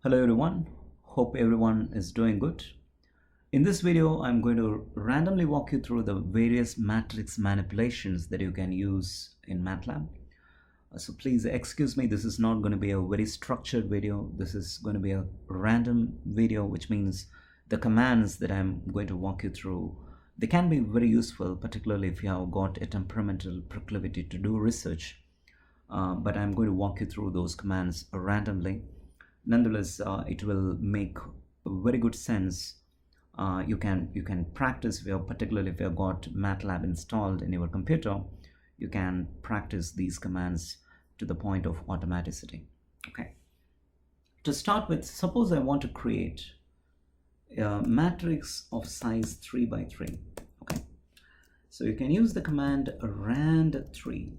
Hello everyone, hope everyone is doing good. In this video, I'm going to randomly walk you through the various matrix manipulations that you can use in MATLAB. So please excuse me, this is not going to be a very structured video. This is going to be a random video, which means the commands that I'm going to walk you through, they can be very useful, particularly if you have got a temperamental proclivity to do research. But I'm going to walk you through those commands randomly. Nonetheless, it will make very good sense. You can practice, particularly if you have got MATLAB installed in your computer, you can practice these commands to the point of automaticity. Okay. To start with, suppose I want to create a matrix of size 3 by 3. Okay. So you can use the command rand3.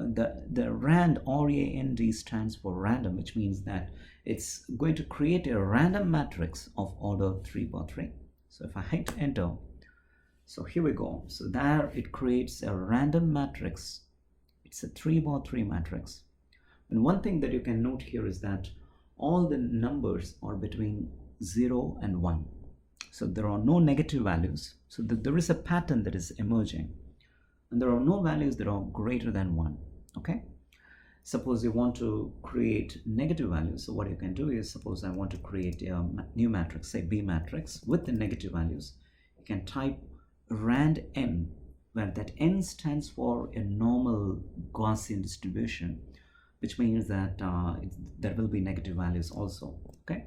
The rand, R-A-N-D, stands for random, which means that it's going to create a random matrix of order 3 by 3. So if I hit enter, so here we go. So there it creates a random matrix. It's a 3 by 3 matrix. And one thing that you can note here is that all the numbers are between 0 and 1. So there are no negative values. So there is a pattern that is emerging. And there are no values that are greater than 1. Okay. Suppose you want to create negative values. So what you can do is, suppose I want to create a new matrix, say B matrix with the negative values. You can type rand n, where that n stands for a normal Gaussian distribution, which means that there will be negative values also. Okay.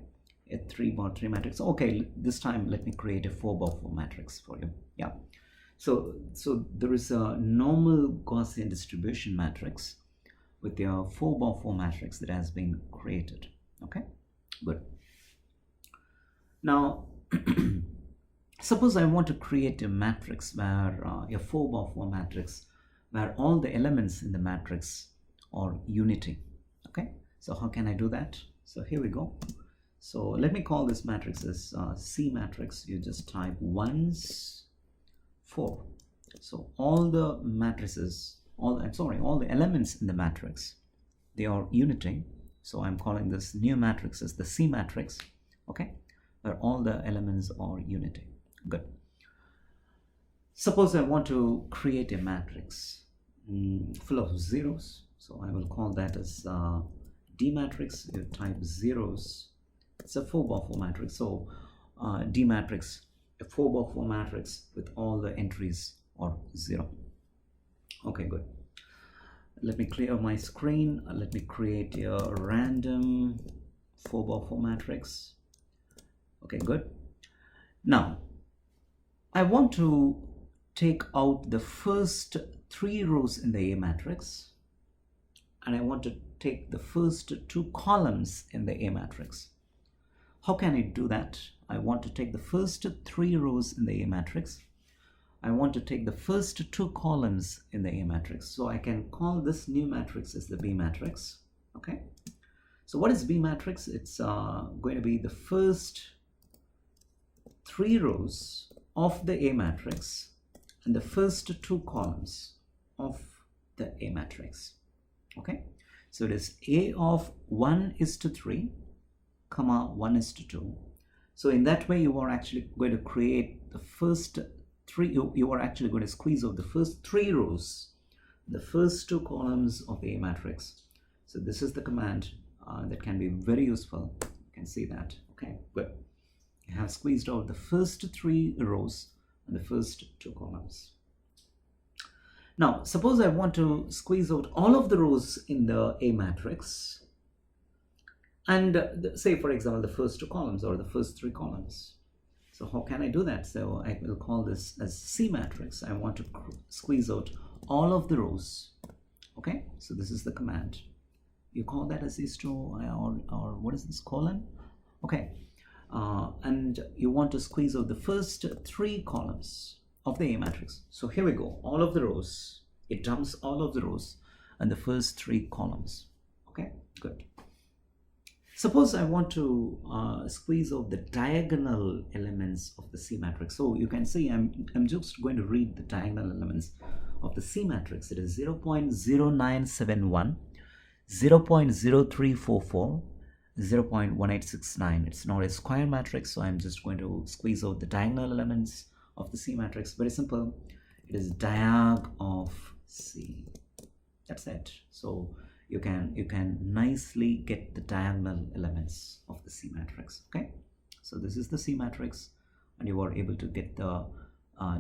A 3 by 3 matrix. Okay, this time let me create a 4 by 4 matrix for you. Yeah. So there is a normal Gaussian distribution matrix with your 4 by 4 matrix that has been created. Okay, good. Now, suppose I want to create a matrix where a 4 by 4 matrix where all the elements in the matrix are unity. Okay, so how can I do that? So here we go. So let me call this matrix as C matrix. You just type 1s 4. So all the matrices, all the elements in the matrix, they are unity. So I'm calling this new matrix as the C matrix. Okay, where all the elements are unity. Good. Suppose I want to create a matrix full of zeros. So I will call that as D matrix. You type zeros. It's a 4 by 4 matrix. So D matrix, a 4 by 4 matrix with all the entries are 0. Okay, good. Let me clear my screen. Let me create a random 4 by 4 matrix. Okay, good. Now, I want to take out the first 3 rows in the A matrix, and I want to take the first 2 columns in the A matrix. How can I do that? I want to take the first 3 rows in the A matrix. I want to take the first 2 columns in the A matrix. So I can call this new matrix as the B matrix. Okay. So what is B matrix? It's going to be the first 3 rows of the A matrix and the first 2 columns of the A matrix. Okay. So it is A of 1:3, comma 1:2. So in that way, you are actually going to create the first 3, you are actually going to squeeze out the first 3 rows, the first 2 columns of the A matrix. So this is the command that can be very useful. You can see that. Okay, good. You have squeezed out the first 3 rows and the first 2 columns. Now, suppose I want to squeeze out all of the rows in the A matrix, and say, for example, the first 2 columns or the first 3 columns. So how can I do that? So I will call this as C matrix. I want to squeeze out all of the rows. Okay, so this is the command. You call that as is to or what is this, colon? Okay, and you want to squeeze out the first 3 columns of the A matrix. So here we go. All of the rows. It dumps all of the rows and the first 3 columns. Okay, good. Suppose I want to squeeze out the diagonal elements of the C matrix. So you can see I'm just going to read the diagonal elements of the C matrix. It is 0.0971, 0.0344, 0.1869. It's not a square matrix, so I'm just going to squeeze out the diagonal elements of the C matrix. Very simple. It is diag of C. That's it. So you can nicely get the diagonal elements of the C matrix. Okay, so this is the C matrix, and you are able to get the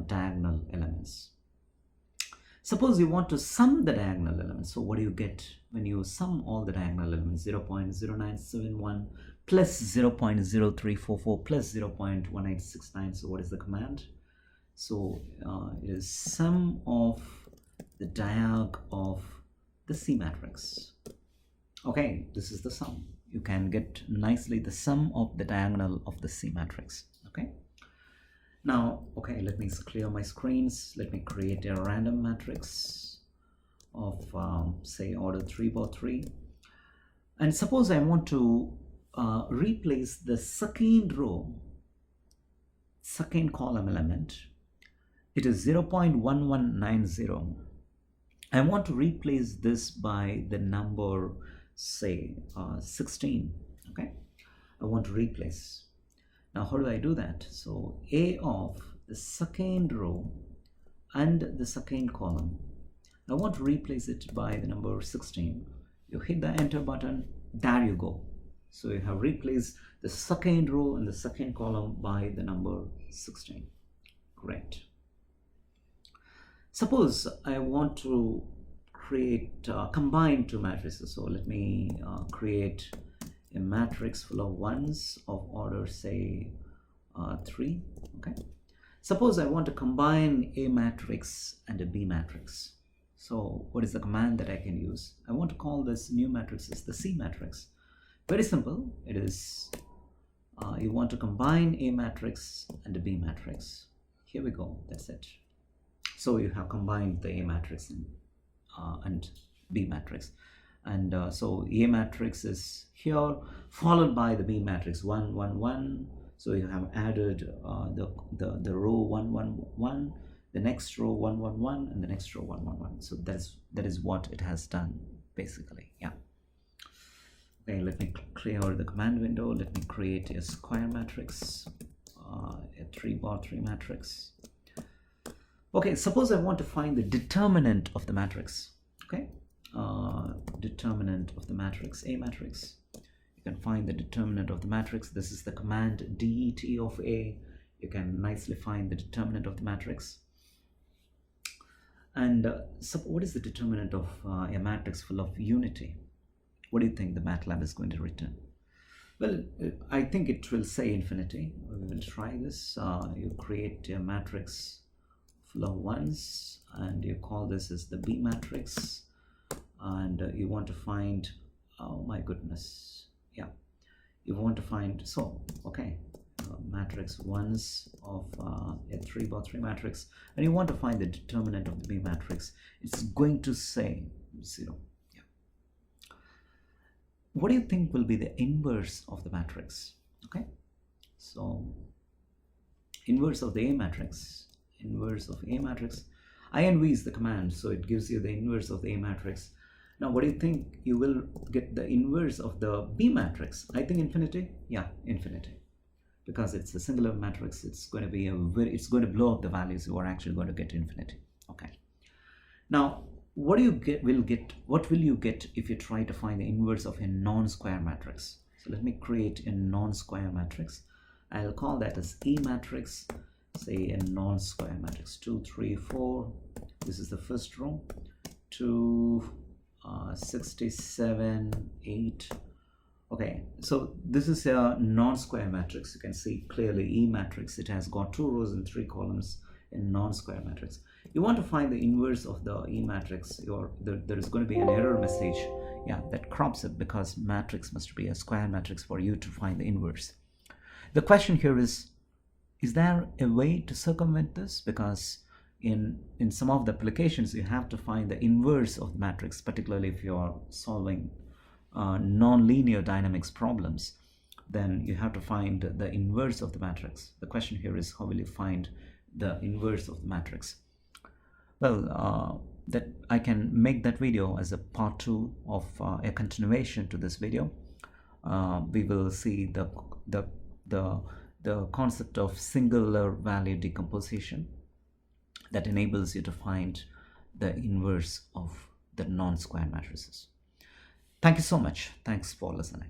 diagonal elements. Suppose you want to sum the diagonal elements. So what do you get when you sum all the diagonal elements? 0.0971 plus 0.0344 plus 0.1869. So what is the command? So it is sum of the diag of the C matrix. Okay, this is the sum. You can get nicely the sum of the diagonal of the C matrix. Okay. Now, okay, let me clear my screens. Let me create a random matrix of say order 3 by 3. And suppose I want to replace the second row, second column element. It is 0.1190. I want to replace this by the number, say 16. Okay, I want to replace. Now how do I do that? So A of the second row and the second column, I want to replace it by the number 16. You hit the enter button, there you go. So you have replaced the second row and the second column by the number 16. Great. Suppose I want to create combine two matrices. So let me create a matrix full of ones of order, say 3. Okay, suppose I want to combine a matrix and a B matrix. So what is the command that I can use? I want to call this new matrix as the C matrix. Very simple. It is you want to combine a matrix and a B matrix. Here we go. That's it. So you have combined the A matrix and B matrix. And so A matrix is here, followed by the B matrix 1 1 1. So you have added the row 1 1 1, the next row 1 1 1, and the next row 1 1 1. So that is what it has done basically. Yeah. Okay, let me clear the command window. Let me create a square matrix, a 3 by 3 matrix. Okay, suppose I want to find the determinant of the matrix. Okay. Determinant of the matrix, A matrix. You can find the determinant of the matrix. This is the command det of A. You can nicely find the determinant of the matrix. And so what is the determinant of a matrix full of unity? What do you think the MATLAB is going to return? Well, I think it will say infinity. We will try this. You create a matrix full of ones, and you call this as the B matrix. And you want to find, oh my goodness, yeah, you want to find, so okay, matrix ones of a 3 by 3 matrix, and you want to find the determinant of the B matrix. It's going to say 0. Yeah. What do you think will be the inverse of the matrix? Okay, so inverse of the A matrix, inverse of A matrix, INV is the command, so it gives you the inverse of the A matrix. Now, what do you think you will get the inverse of the B matrix? I think infinity. Yeah, infinity, because it's a singular matrix. It's going to be it's going to blow up the values. You are actually going to get infinity. Okay. Now, what do you get? What will you get if you try to find the inverse of a non-square matrix? So let me create a non-square matrix. I'll call that as E matrix. Say a non-square matrix 2 3 4. This is the first row. 2 67 8. Okay, so this is a non-square matrix. You can see clearly E matrix. It has got 2 rows and 3 columns in non-square matrix. You want to find the inverse of the E matrix. There is going to be an error message, yeah, that crops it, because matrix must be a square matrix for you to find the inverse. The question here is there a way to circumvent this? Because in some of the applications, you have to find the inverse of the matrix, particularly if you are solving non-linear dynamics problems. Then you have to find the inverse of the matrix. The question here is, how will you find the inverse of the matrix? Well, that I can make that video as a part 2 of a continuation to this video. we will see the, the, the concept of singular value decomposition that enables you to find the inverse of the non-square matrices. Thank you so much. Thanks for listening.